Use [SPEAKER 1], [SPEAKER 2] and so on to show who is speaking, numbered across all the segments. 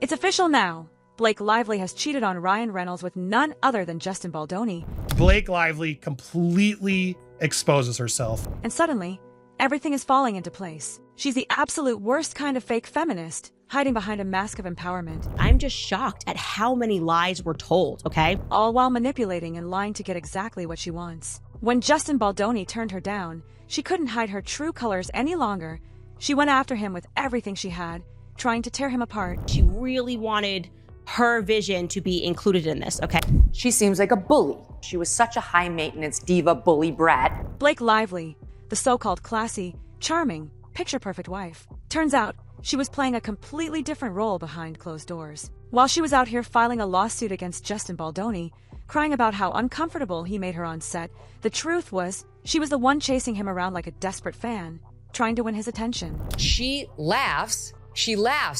[SPEAKER 1] It's official now. Blake Lively has cheated on Ryan Reynolds with none other than Justin Baldoni.
[SPEAKER 2] Blake Lively completely exposes herself.
[SPEAKER 1] And suddenly, everything is falling into place. She's the absolute worst kind of fake feminist, hiding behind a mask of empowerment.
[SPEAKER 3] I'm just shocked at how many lies were told, okay?
[SPEAKER 1] All while manipulating and lying to get exactly what she wants. When Justin Baldoni turned her down, she couldn't hide her true colors any longer. She went after him with everything she had, trying to tear him apart.
[SPEAKER 3] She really wanted her vision to be included in this, okay?
[SPEAKER 4] She seems like a bully. She was such a high-maintenance diva bully brat.
[SPEAKER 1] Blake Lively, the so-called classy, charming, picture-perfect wife. Turns out, she was playing a completely different role behind closed doors. While she was out here filing a lawsuit against Justin Baldoni, crying about how uncomfortable he made her on set, the truth was, she was the one chasing him around like a desperate fan, trying to win his attention.
[SPEAKER 5] She laughs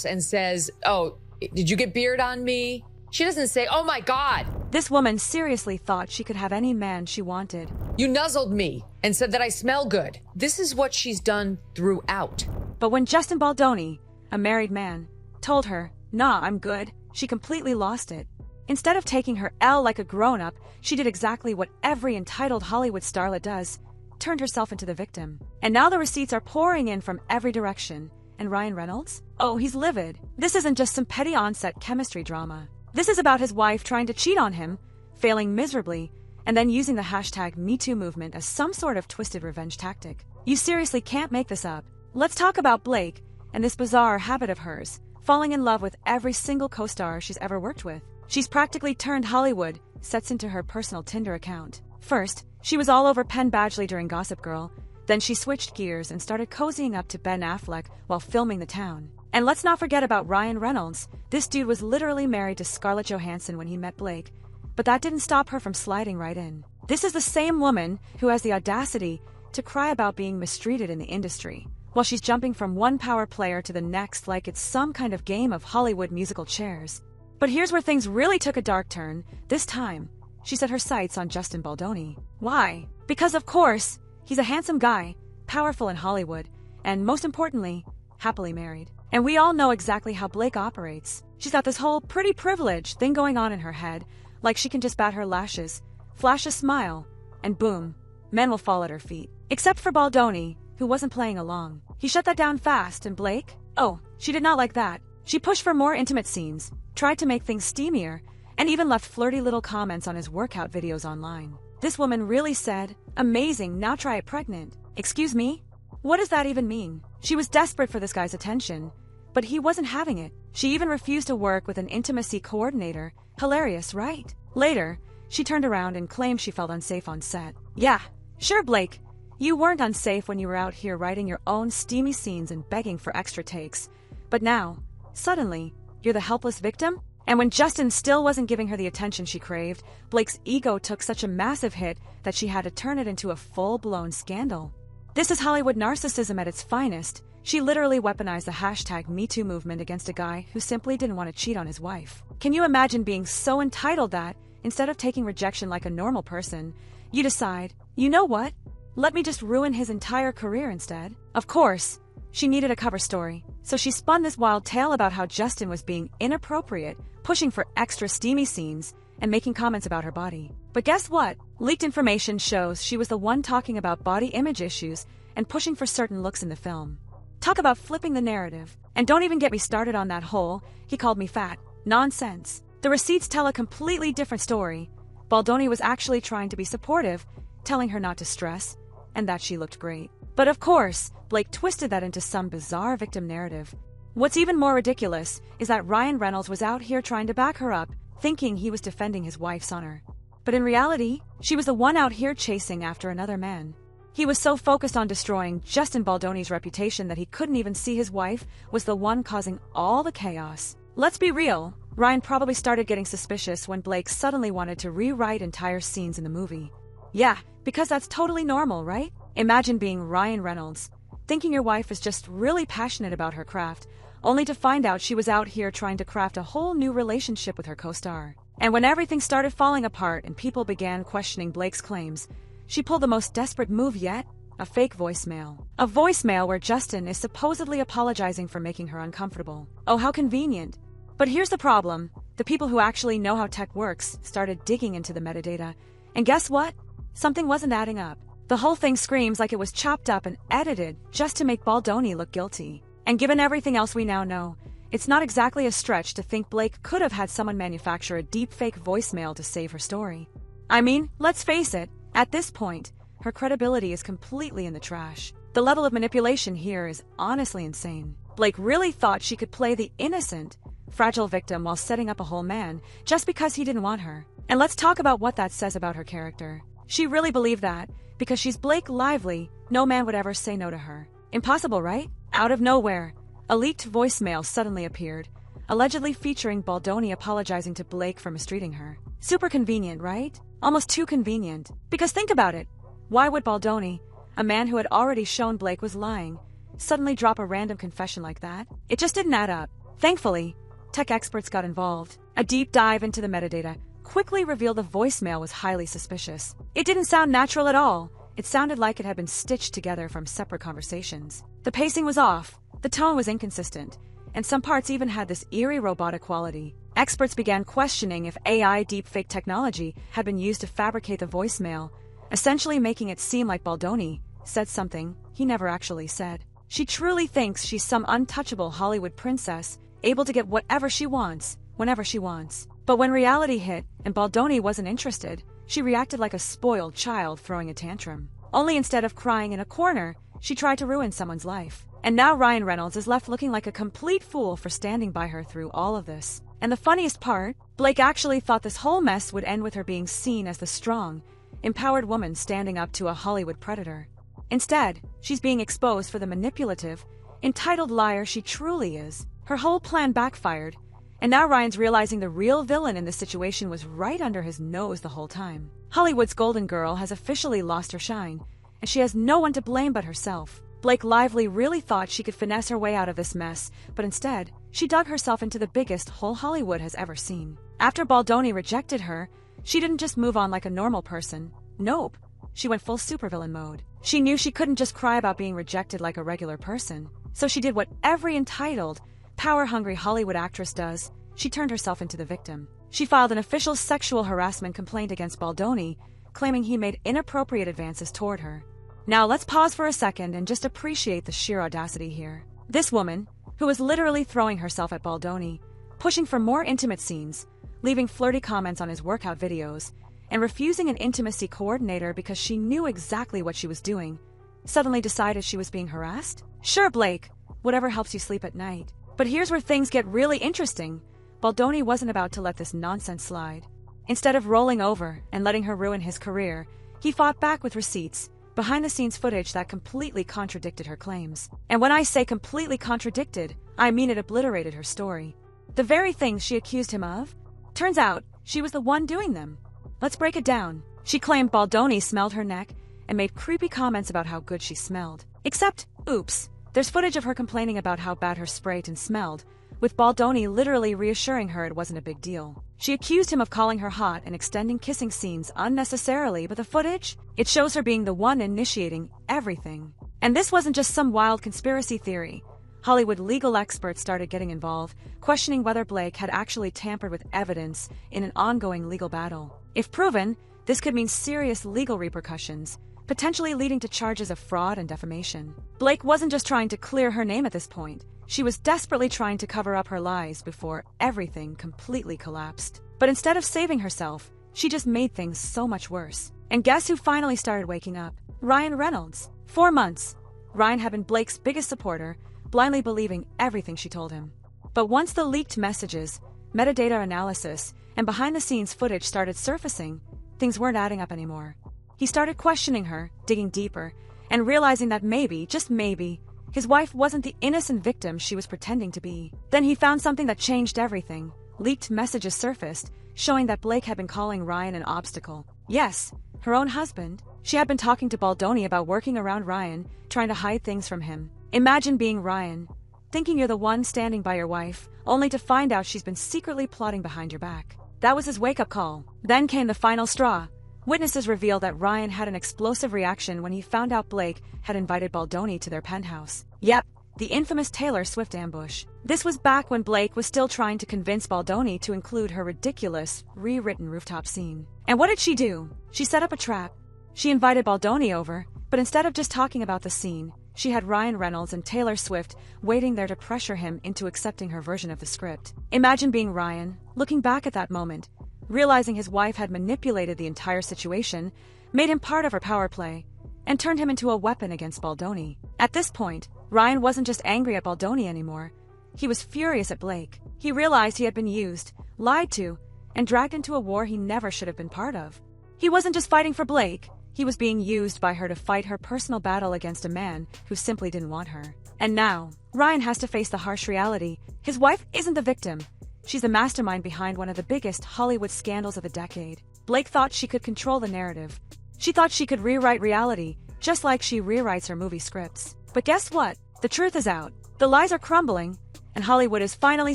[SPEAKER 5] and says, "Oh, did you get beard on me?" She doesn't say, "Oh my God."
[SPEAKER 1] This woman seriously thought she could have any man she wanted.
[SPEAKER 5] "You nuzzled me and said that I smell good." This is what she's done throughout.
[SPEAKER 1] But when Justin Baldoni, a married man, told her, "Nah, I'm good," she completely lost it. Instead of taking her L like a grown-up, she did exactly what every entitled Hollywood starlet does, turned herself into the victim. And now the receipts are pouring in from every direction. And Ryan Reynolds? Oh, he's livid. This isn't just some petty on-set chemistry drama. This is about his wife trying to cheat on him, failing miserably, and then using the hashtag #MeToo movement as some sort of twisted revenge tactic. You seriously can't make this up. Let's talk about Blake and this bizarre habit of hers, falling in love with every single co-star she's ever worked with. She's practically turned Hollywood sets into her personal Tinder account. First, she was all over Penn Badgley during Gossip Girl. Then she switched gears and started cozying up to Ben Affleck while filming The Town. And let's not forget about Ryan Reynolds. This dude was literally married to Scarlett Johansson when he met Blake, but that didn't stop her from sliding right in. This is the same woman who has the audacity to cry about being mistreated in the industry, while she's jumping from one power player to the next like it's some kind of game of Hollywood musical chairs. But here's where things really took a dark turn. This time, she set her sights on Justin Baldoni. Why? Because of course, he's a handsome guy, powerful in Hollywood, and most importantly, happily married. And we all know exactly how Blake operates. She's got this whole pretty privilege thing going on in her head, like she can just bat her lashes, flash a smile, and boom, men will fall at her feet. Except for Baldoni, who wasn't playing along. He shut that down fast, and Blake? Oh, she did not like that. She pushed for more intimate scenes, tried to make things steamier, and even left flirty little comments on his workout videos online. This woman really said, "Amazing, now try it pregnant." Excuse me? What does that even mean? She was desperate for this guy's attention, but he wasn't having it. She even refused to work with an intimacy coordinator. Hilarious, right? Later, she turned around and claimed she felt unsafe on set. Yeah, sure, Blake. You weren't unsafe when you were out here writing your own steamy scenes and begging for extra takes. But now, suddenly, you're the helpless victim? And when Justin still wasn't giving her the attention she craved, Blake's ego took such a massive hit that she had to turn it into a full-blown scandal. This is Hollywood narcissism at its finest. She literally weaponized the hashtag #MeToo movement against a guy who simply didn't want to cheat on his wife. Can you imagine being so entitled that, instead of taking rejection like a normal person, you decide, you know what? Let me just ruin his entire career instead? Of course, she needed a cover story, so she spun this wild tale about how Justin was being inappropriate, pushing for extra steamy scenes, and making comments about her body. But guess what? Leaked information shows she was the one talking about body image issues and pushing for certain looks in the film. Talk about flipping the narrative. And don't even get me started on that whole, "he called me fat" nonsense. The receipts tell a completely different story. Baldoni was actually trying to be supportive, telling her not to stress, and that she looked great. But of course, Blake twisted that into some bizarre victim narrative. What's even more ridiculous is that Ryan Reynolds was out here trying to back her up, thinking he was defending his wife's honor. But in reality, she was the one out here chasing after another man. He was so focused on destroying Justin Baldoni's reputation that he couldn't even see his wife was the one causing all the chaos. Let's be real, Ryan probably started getting suspicious when Blake suddenly wanted to rewrite entire scenes in the movie. Yeah, because that's totally normal, right? Imagine being Ryan Reynolds, thinking your wife is just really passionate about her craft, only to find out she was out here trying to craft a whole new relationship with her co-star. And when everything started falling apart and people began questioning Blake's claims, she pulled the most desperate move yet, a fake voicemail. A voicemail where Justin is supposedly apologizing for making her uncomfortable. Oh, how convenient. But here's the problem. The people who actually know how tech works started digging into the metadata. And guess what? Something wasn't adding up. The whole thing screams like it was chopped up and edited just to make Baldoni look guilty. And given everything else we now know, it's not exactly a stretch to think Blake could have had someone manufacture a deepfake voicemail to save her story. I mean, let's face it, at this point, her credibility is completely in the trash. The level of manipulation here is honestly insane. Blake really thought she could play the innocent, fragile victim while setting up a whole man just because he didn't want her. And let's talk about what that says about her character. She really believed that, because she's Blake Lively, no man would ever say no to her. Impossible, right? Out of nowhere, a leaked voicemail suddenly appeared, allegedly featuring Baldoni apologizing to Blake for mistreating her. Super convenient, right? Almost too convenient. Because think about it. Why would Baldoni, a man who had already shown Blake was lying, suddenly drop a random confession like that? It just didn't add up. Thankfully, tech experts got involved. A deep dive into the metadata quickly revealed the voicemail was highly suspicious. It didn't sound natural at all. It sounded like it had been stitched together from separate conversations. The pacing was off, the tone was inconsistent, and some parts even had this eerie robotic quality. Experts began questioning if AI deepfake technology had been used to fabricate the voicemail, essentially making it seem like Baldoni said something he never actually said. She truly thinks she's some untouchable Hollywood princess, able to get whatever she wants, whenever she wants. But when reality hit and Baldoni wasn't interested, she reacted like a spoiled child throwing a tantrum. Only instead of crying in a corner, she tried to ruin someone's life. And now Ryan Reynolds is left looking like a complete fool for standing by her through all of this. And the funniest part, Blake actually thought this whole mess would end with her being seen as the strong, empowered woman standing up to a Hollywood predator. Instead, she's being exposed for the manipulative, entitled liar she truly is. Her whole plan backfired, and now Ryan's realizing the real villain in this situation was right under his nose the whole time. Hollywood's golden girl has officially lost her shine, and she has no one to blame but herself. Blake Lively really thought she could finesse her way out of this mess, but instead, she dug herself into the biggest hole Hollywood has ever seen. After Baldoni rejected her, she didn't just move on like a normal person. Nope. She went full supervillain mode. She knew she couldn't just cry about being rejected like a regular person. So she did what every entitled, power-hungry Hollywood actress does. She turned herself into the victim. She filed an official sexual harassment complaint against Baldoni, claiming he made inappropriate advances toward her. Now let's pause for a second and just appreciate the sheer audacity here. This woman, who was literally throwing herself at Baldoni, pushing for more intimate scenes, leaving flirty comments on his workout videos, and refusing an intimacy coordinator because she knew exactly what she was doing, suddenly decided she was being harassed? Sure, Blake, whatever helps you sleep at night. But here's where things get really interesting. Baldoni wasn't about to let this nonsense slide. Instead of rolling over and letting her ruin his career, he fought back with receipts, behind-the-scenes footage that completely contradicted her claims. And when I say completely contradicted, I mean it obliterated her story. The very things she accused him of? Turns out, she was the one doing them. Let's break it down. She claimed Baldoni smelled her neck and made creepy comments about how good she smelled. Except, oops, there's footage of her complaining about how bad her spray tan smelled, with Baldoni literally reassuring her it wasn't a big deal. She accused him of calling her hot and extending kissing scenes unnecessarily, but the footage? It shows her being the one initiating everything. And this wasn't just some wild conspiracy theory. Hollywood legal experts started getting involved, questioning whether Blake had actually tampered with evidence in an ongoing legal battle. If proven, this could mean serious legal repercussions, potentially leading to charges of fraud and defamation. Blake wasn't just trying to clear her name at this point. She was desperately trying to cover up her lies before everything completely collapsed. But instead of saving herself, she just made things so much worse. And guess who finally started waking up? Ryan Reynolds. 4 months. Ryan had been Blake's biggest supporter, blindly believing everything she told him. But once the leaked messages, metadata analysis, and behind-the-scenes footage started surfacing, things weren't adding up anymore. He started questioning her, digging deeper, and realizing that maybe, just maybe, his wife wasn't the innocent victim she was pretending to be. Then he found something that changed everything. Leaked messages surfaced, showing that Blake had been calling Ryan an obstacle. Yes, her own husband. She had been talking to Baldoni about working around Ryan, trying to hide things from him. Imagine being Ryan, thinking you're the one standing by your wife, only to find out she's been secretly plotting behind your back. That was his wake-up call. Then came the final straw. Witnesses revealed that Ryan had an explosive reaction when he found out Blake had invited Baldoni to their penthouse. Yep, the infamous Taylor Swift ambush. This was back when Blake was still trying to convince Baldoni to include her ridiculous, rewritten rooftop scene. And what did she do? She set up a trap. She invited Baldoni over, but instead of just talking about the scene, she had Ryan Reynolds and Taylor Swift waiting there to pressure him into accepting her version of the script. Imagine being Ryan, looking back at that moment, realizing his wife had manipulated the entire situation, made him part of her power play, and turned him into a weapon against Baldoni. At this point, Ryan wasn't just angry at Baldoni anymore. He was furious at Blake. He realized he had been used, lied to, and dragged into a war he never should have been part of. He wasn't just fighting for Blake. He was being used by her to fight her personal battle against a man who simply didn't want her. And now, Ryan has to face the harsh reality. His wife isn't the victim. She's the mastermind behind one of the biggest Hollywood scandals of the decade. Blake thought she could control the narrative. She thought she could rewrite reality, just like she rewrites her movie scripts. But guess what? The truth is out. The lies are crumbling, and Hollywood is finally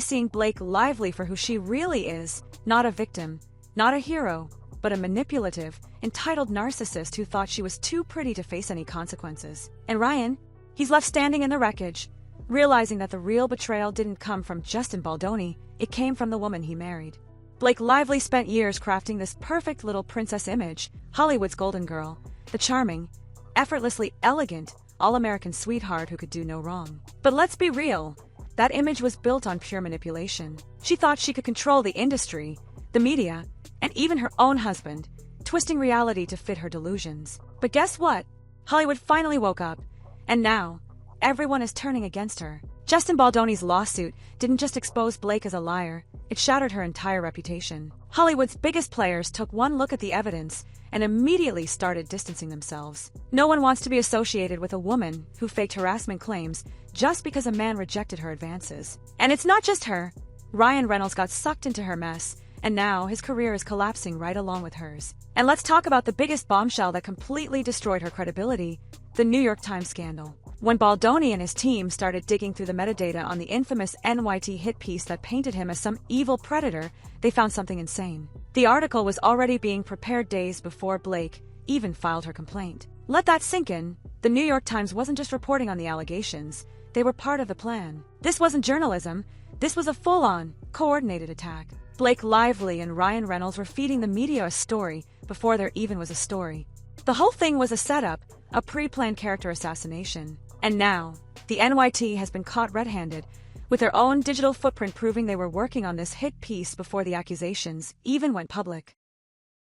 [SPEAKER 1] seeing Blake Lively for who she really is. Not a victim, not a hero, but a manipulative, entitled narcissist who thought she was too pretty to face any consequences. And Ryan, he's left standing in the wreckage, realizing that the real betrayal didn't come from Justin Baldoni, it came from the woman he married. Blake Lively spent years crafting this perfect little princess image, Hollywood's golden girl, the charming, effortlessly elegant, all-American sweetheart who could do no wrong. But let's be real, that image was built on pure manipulation. She thought she could control the industry, the media, and even her own husband, twisting reality to fit her delusions. But guess what? Hollywood finally woke up, and now, everyone is turning against her. Justin Baldoni's lawsuit didn't just expose Blake as a liar, it shattered her entire reputation. Hollywood's biggest players took one look at the evidence and immediately started distancing themselves. No one wants to be associated with a woman who faked harassment claims just because a man rejected her advances. And it's not just her. Ryan Reynolds got sucked into her mess, and now his career is collapsing right along with hers. And let's talk about the biggest bombshell that completely destroyed her credibility, the New York Times scandal. When Baldoni and his team started digging through the metadata on the infamous NYT hit piece that painted him as some evil predator, they found something insane. The article was already being prepared days before Blake even filed her complaint. Let that sink in. The New York Times wasn't just reporting on the allegations, they were part of the plan. This wasn't journalism, this was a full-on, coordinated attack. Blake Lively and Ryan Reynolds were feeding the media a story before there even was a story. The whole thing was a setup, a pre-planned character assassination. And now, the NYT has been caught red-handed, with their own digital footprint proving they were working on this hit piece before the accusations even went public.